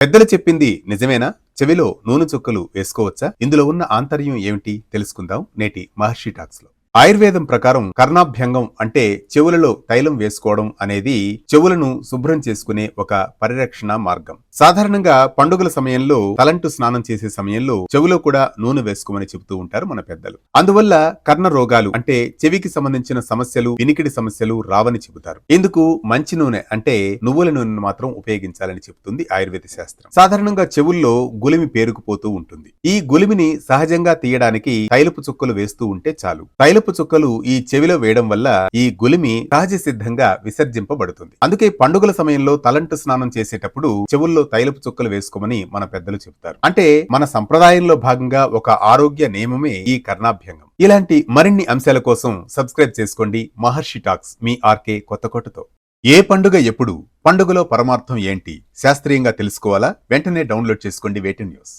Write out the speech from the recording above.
పెద్దలు చెప్పింది నిజమేనా? చెవిలో నూనె చుక్కలు వేసుకోవచ్చా? ఇందులో ఉన్న ఆంతర్యం ఏమిటి తెలుసుకుందాం నేటి మహర్షి టాక్స్ లో. ఆయుర్వేదం ప్రకారం కర్ణాభ్యంగం అంటే చెవులలో తైలం వేసుకోవడం అనేది చెవులను శుభ్రం చేసుకునే ఒక పరిరక్షణ మార్గం. సాధారణంగా పండుగల సమయంలో తలంటు స్నానం చేసే సమయంలో చెవులో కూడా నూనె వేసుకోమని చెబుతూ ఉంటారు మన పెద్దలు. అందువల్ల కర్ణ రోగాలు అంటే చెవికి సంబంధించిన సమస్యలు, వినికిడి సమస్యలు రావని చెబుతారు. ఇందుకు మంచి నూనె అంటే నువ్వుల నూనెను మాత్రం ఉపయోగించాలని చెబుతుంది ఆయుర్వేద శాస్త్రం. సాధారణంగా చెవుల్లో గులిమి పేరుకుపోతూ ఉంటుంది. ఈ గులిమిని సహజంగా తీయడానికి తైలపు చుక్కలు వేస్తూ ఉంటే చాలు. తైలపు చుక్కలు ఈ చెవిలో వేయడం వల్ల ఈ గులిమి సహజ సిద్ధంగా విసర్జింపబడుతుంది. అందుకే పండుగల సమయంలో తలంటు స్నానం చేసేటప్పుడు చెవుల్లో తైలపు చుక్కలు వేసుకోమని మన పెద్దలు చెబుతారు. అంటే మన సంప్రదాయంలో భాగంగా ఒక ఆరోగ్య నియమమే ఈ కర్ణాభ్యంగం. ఇలాంటి మరిన్ని అంశాల కోసం సబ్స్క్రైబ్ చేసుకోండి మహర్షి టాక్స్, మీ ఆర్కే కొత్తకోటతో. ఏ పండుగ ఎప్పుడు, పండుగలో పరమార్థం ఏంటి శాస్త్రీయంగా తెలుసుకోవాలా? వెంటనే డౌన్లోడ్ చేసుకోండి వేటన్ న్యూస్.